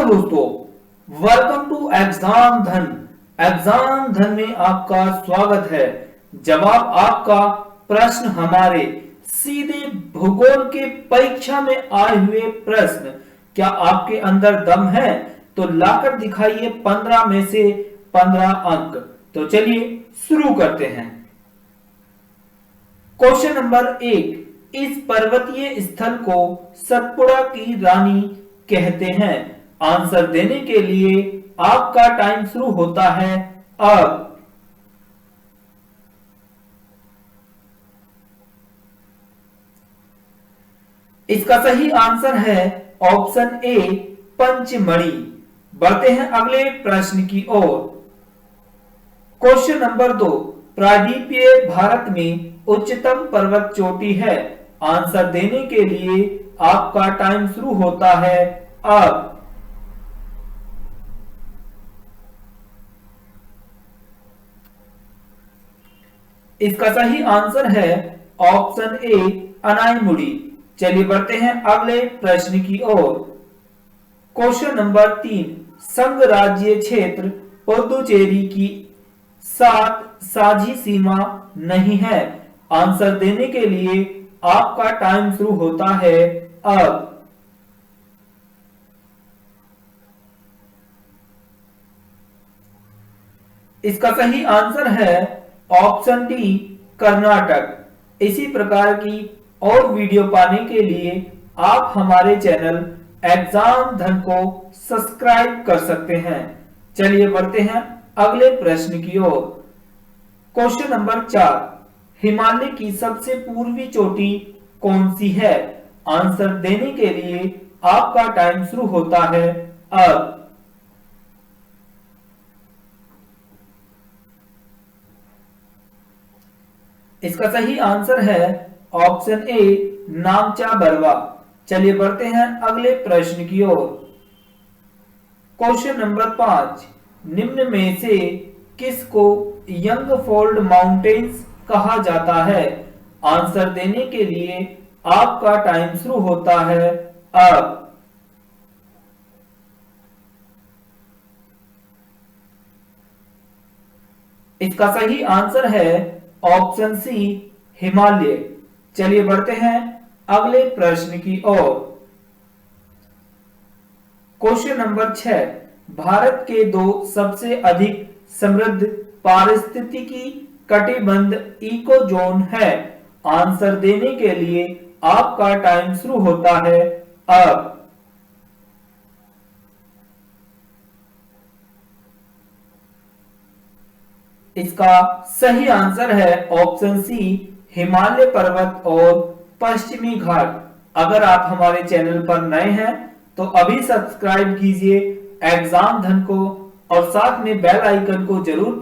दोस्तों, welcome to exam धन। Exam धन में आपका स्वागत है। जवाब आपका प्रश्न हमारे सीधे भूगोल के परीक्षा में आए हुए प्रश्न। क्या आपके अंदर दम है? तो लाकर दिखाइए 15 में से 15 अंक। तो चलिए शुरू करते हैं। क्वेश्चन नंबर 1, इस पर्वतीय स्थल को सतपुड़ा की रानी कहते हैं। आंसर देने के लिए आपका टाइम शुरू होता है अब। इसका सही आंसर है ऑप्शन ए, पंचमढ़ी। बढ़ते हैं अगले प्रश्न की ओर। क्वेश्चन नंबर 2, प्रायद्वीपीय भारत में उच्चतम पर्वत चोटी है। आंसर देने के लिए आपका टाइम शुरू होता है अब। इसका सही आंसर है ऑप्शन ए, अनाईमुड़ी। चलिए बढ़ते हैं अगले प्रश्न की ओर। क्वेश्चन नंबर 3, संघ राज्य क्षेत्र पुडुचेरी की साथ साझी सीमा नहीं है। आंसर देने के लिए आपका टाइम शुरू होता है अब। इसका सही आंसर है ऑप्शन डी, कर्नाटक। इसी प्रकार की और वीडियो पाने के लिए आप हमारे चैनल एग्जाम धन को सब्सक्राइब कर सकते हैं। चलिए बढ़ते हैं अगले प्रश्न की ओर। क्वेश्चन नंबर 4, हिमालय की सबसे पूर्वी चोटी कौन सी है? आंसर देने के लिए आपका टाइम शुरू होता है अब। इसका सही आंसर है ऑप्शन ए, नामचा बरवा। चलिए बढ़ते हैं अगले प्रश्न की ओर। क्वेश्चन नंबर 5, निम्न में से किसको यंगफोल्ड माउंटेन्स कहा जाता है? आंसर देने के लिए आपका टाइम शुरू होता है अब। इसका सही आंसर है ऑप्शन सी, हिमालय। चलिए बढ़ते हैं अगले प्रश्न की ओर। क्वेश्चन नंबर 6, भारत के 2 सबसे अधिक समृद्ध पारिस्थितिकी कटिबंध इको जोन है। आंसर देने के लिए आपका टाइम शुरू होता है अब। इसका सही आंसर है ऑप्शन सी, हिमालय पर्वत और पश्चिमी घाट। अगर आप हमारे चैनल पर नए हैं तो अभी सब्सक्राइब कीजिए एग्जाम धन को और साथ में बेल आइकन को जरूर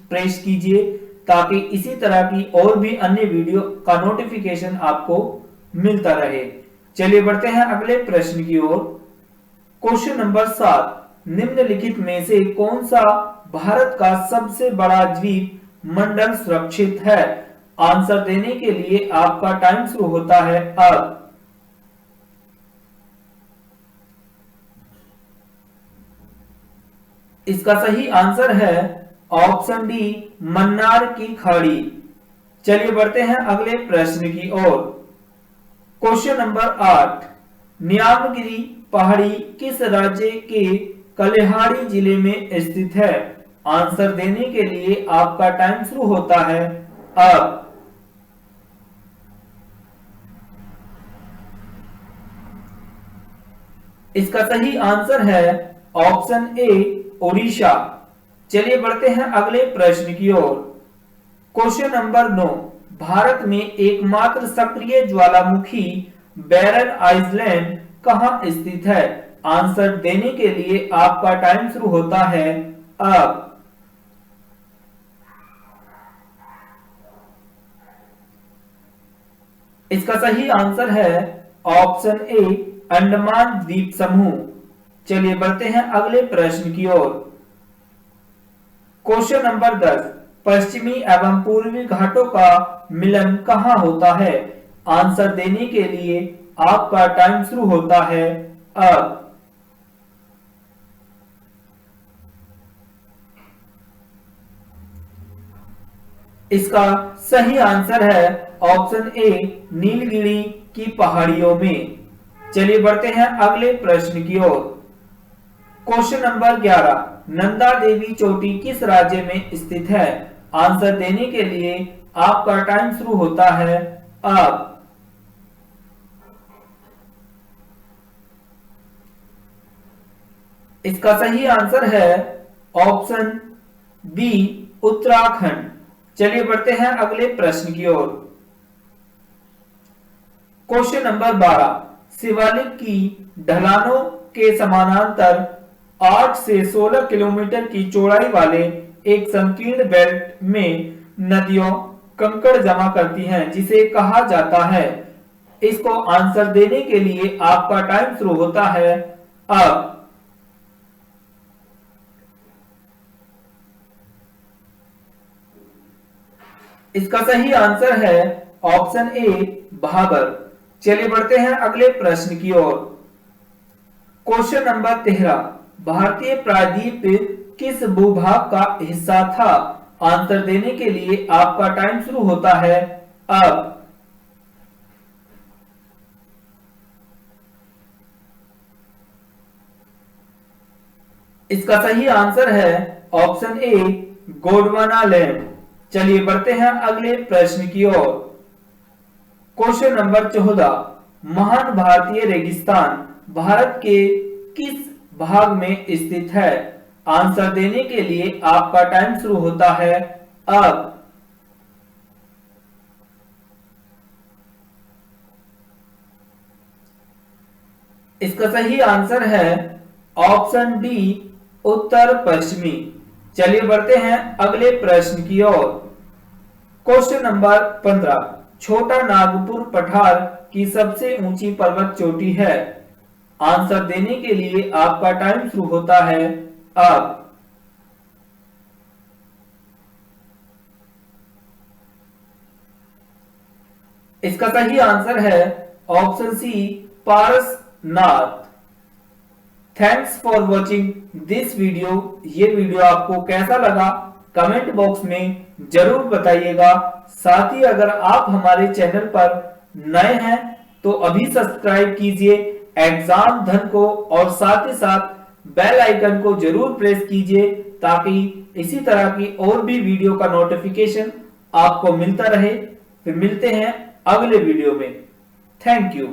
प्रेस कीजिए ताकि इसी तरह की और भी अन्य वीडियो का नोटिफिकेशन आपको मिलता रहे। चलिए बढ़ते हैं अगले प्रश्न की ओर। क्वेश्चन नंबर 7, निम्नलिखित में से कौन सा भारत का सबसे बड़ा द्वीप मंडल सुरक्षित है? आंसर देने के लिए आपका टाइम शुरू होता है अब। इसका सही आंसर है ऑप्शन डी, मन्नार की खाड़ी। चलिए बढ़ते हैं अगले प्रश्न की ओर। क्वेश्चन नंबर 8, न्यामगिरी पहाड़ी किस राज्य के कलिहाड़ी जिले में स्थित है? आंसर देने के लिए आपका टाइम शुरू होता है अब। इसका सही आंसर है ऑप्शन ए, ओडिशा। चलिए बढ़ते हैं अगले प्रश्न की ओर। क्वेश्चन नंबर 9, भारत में एकमात्र सक्रिय ज्वालामुखी बैरन आइलैंड कहां स्थित है? आंसर देने के लिए आपका टाइम शुरू होता है अब। इसका सही आंसर है ऑप्शन ए, अंडमान द्वीप समूह। चलिए बढ़ते हैं अगले प्रश्न की ओर। क्वेश्चन नंबर 10, पश्चिमी एवं पूर्वी घाटों का मिलन कहां होता है? आंसर देने के लिए आपका टाइम शुरू होता है अब। इसका सही आंसर है ऑप्शन ए, नीलगिरी की पहाड़ियों में। चलिए बढ़ते हैं अगले प्रश्न की ओर। क्वेश्चन नंबर 11, नंदा देवी चोटी किस राज्य में स्थित है? आंसर देने के लिए आपका टाइम शुरू होता है अब। इसका सही आंसर है ऑप्शन बी, उत्तराखंड। चलिए बढ़ते हैं अगले प्रश्न की ओर। क्वेश्चन नंबर 12, शिवालिक की ढलानों के समानांतर 8 से 16 किलोमीटर की चौड़ाई वाले एक संकीर्ण बेल्ट में नदियों कंकड़ जमा करती हैं, जिसे कहा जाता है। इसको आंसर देने के लिए आपका टाइम शुरू होता है अब। इसका सही आंसर है ऑप्शन ए, भाबर। चलिए बढ़ते हैं अगले प्रश्न की ओर। क्वेश्चन नंबर 13, भारतीय प्रायद्वीप किस भूभाग का हिस्सा था? आंसर देने के लिए आपका टाइम शुरू होता है अब। इसका सही आंसर है ऑप्शन ए, गोंडवाना लैंड। चलिए बढ़ते हैं अगले प्रश्न की ओर। क्वेश्चन नंबर 14, महान भारतीय रेगिस्तान भारत के किस भाग में स्थित है? आंसर देने के लिए आपका टाइम शुरू होता है अब। इसका सही आंसर है ऑप्शन डी, उत्तर पश्चिमी। चलिए बढ़ते हैं अगले प्रश्न की ओर। क्वेश्चन नंबर 15, छोटा नागपुर पठार की सबसे ऊंची पर्वत चोटी है। आंसर देने के लिए आपका टाइम शुरू होता है अब। इसका सही आंसर है option C, Parasnath. Thanks for watching this video. ये वीडियो आपको कैसा लगा कमेंट बॉक्स में जरूर बताइएगा। साथ ही अगर आप हमारे चैनल पर नए हैं तो अभी सब्सक्राइब कीजिए एग्जाम धन को, और साथ ही साथ बेल आइकन को जरूर प्रेस कीजिए ताकि इसी तरह की और भी वीडियो का नोटिफिकेशन आपको मिलता रहे। फिर मिलते हैं अगले वीडियो में। Thank you.